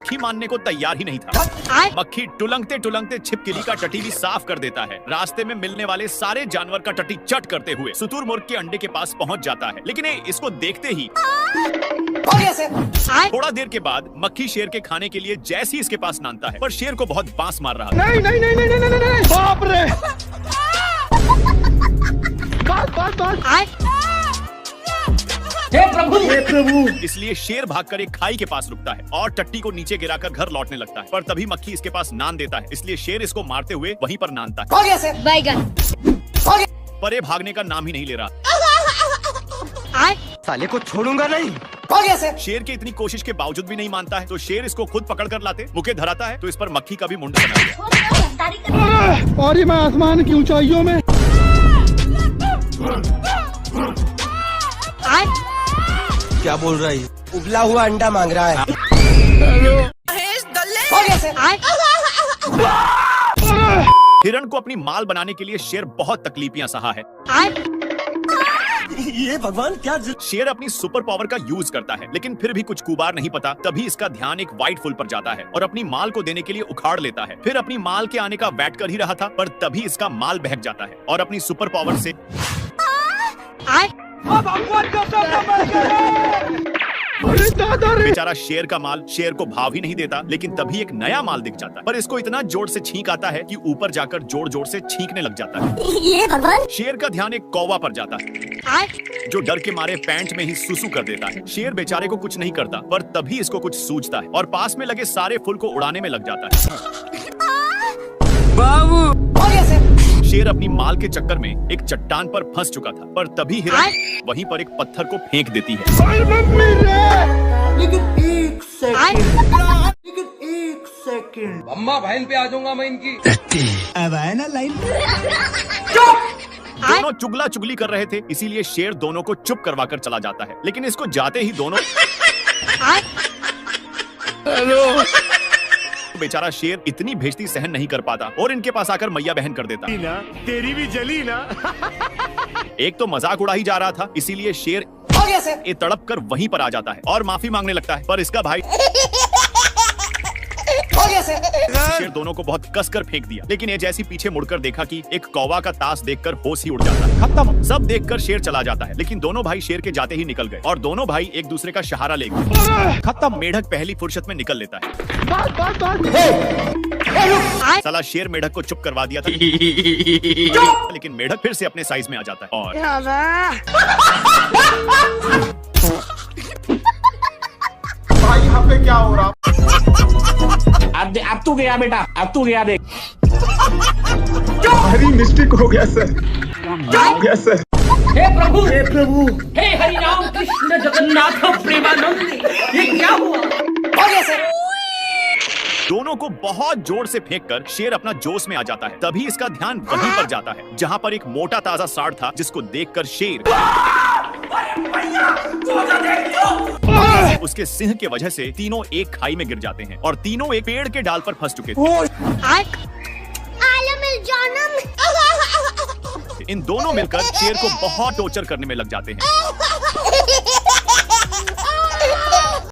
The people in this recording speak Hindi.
मक्खी मानने को तैयार ही नहीं था। मक्खी टुलंगते टुलंगते छिपकली का टटी भी साफ कर देता है। रास्ते में मिलने वाले सारे जानवर का टटी चट करते हुए शुतुरमुर्ग के अंडे के पास पहुंच जाता है, लेकिन इसको देखते ही थोड़ा देर के बाद मक्खी शेर के खाने के लिए जैसे ही इसके पास नानता है, पर शेर को बहुत बांस मार रहा है। नहीं, बाप रे! बात। हे प्रभु! इसलिए शेर भागकर एक खाई के पास रुकता है और टट्टी को नीचे गिराकर घर लौटने लगता है, पर तभी मक्खी इसके पास नान देता है, इसलिए शेर इसको मारते हुए वहीं पर नानता है। पर ये भागने का नाम ही नहीं ले रहा। साले को छोड़ूंगा नहीं। शेर की इतनी कोशिश के बावजूद भी नहीं मानता है, तो शेर इसको खुद पकड़ कर लाते मुके धराता है, तो इस पर मक्खी का भी मुंड बना गया। और मैं आसमान की ऊंचाइयों में। क्या बोल रहा है? उबला हुआ अंडा मांग रहा है। हिरण को अपनी माल बनाने के लिए शेर बहुत तकलीफियां सहा है। ये भगवान क्या शेर अपनी सुपर पावर का यूज करता है, लेकिन फिर भी कुछ कुबार नहीं पता। तभी इसका ध्यान एक व्हाइट फुल पर जाता है और अपनी माल को देने के लिए उखाड़ लेता है। फिर अपनी माल के आने का वेट कर ही रहा था, पर तभी इसका माल बहक जाता है और अपनी सुपर पावर से बेचारा शेर का माल शेर को भाव ही नहीं देता, लेकिन तभी एक नया माल दिख जाता है, पर इसको इतना जोर से छींक आता है कि ऊपर जाकर जोर जोर से छींकने लग जाता है। ये भगवान! शेर का ध्यान एक कौवा पर जाता है, जो डर के मारे पैंट में ही सुसु कर देता है। शेर बेचारे को कुछ नहीं करता, पर तभी इसको कुछ सूझता है और पास में लगे सारे फूल को उड़ाने में लग जाता है। शेर अपनी माल के चक्कर में एक चट्टान पर फंस चुका था, पर तभी हिरण वहीं पर एक पत्थर को फेंक देती है। लेकिन एक सेकंड अम्मा बहन पे आ जाऊंगा मैं इनकी। अब आए ना लाइन। दोनों चुगला चुगली कर रहे थे, इसीलिए शेर दोनों को चुप करवा कर चला जाता है, लेकिन इसको जाते ही दोनों बेचारा शेर इतनी भेजती सहन नहीं कर पाता और इनके पास आकर मैया बहन कर देता। तेरी भी जली ना। एक तो मजाक उड़ा ही जा रहा था, इसीलिए शेर ये तड़प कर वहीं पर आ जाता है और माफी मांगने लगता है, पर इसका भाई शेर दोनों को बहुत कसकर फेंक दिया, लेकिन ये जैसी पीछे मुड़कर देखा कि एक कौवा का ताश देखकर होश ही उड़ जाता है। खत्म। सब देखकर शेर चला जाता है, लेकिन दोनों भाई शेर के जाते ही निकल गए और दोनों भाई एक दूसरे का सहारा ले गए। खत्म। मेढक पहली फुर्सत में निकल लेता है। साला शेर मेढक को चुप करवा दिया था, लेकिन मेढक फिर से अपने साइज में आ जाता है और भाई यहाँ पे क्या हो रहा? अब तू गया बेटा, अब तू गया देख। भारी मिस्टेक हो गया सर। सर। हे प्रभु! हे प्रभु! हे हरि राम कृष्ण जगन्नाथ प्रेमानंद! ये क्या हुआ? दोनों को बहुत जोर से फेंककर शेर अपना जोश में आ जाता है। तभी इसका ध्यान वहीं पर जाता है जहां पर एक मोटा ताजा सांड था, जिसको देखकर शेर उसके सिंह के वजह से तीनों एक खाई में गिर जाते हैं और तीनों एक पेड़ के डाल पर फंस चुके थे। इन दोनों मिलकर शेर को बहुत टॉर्चर करने में लग जाते हैं।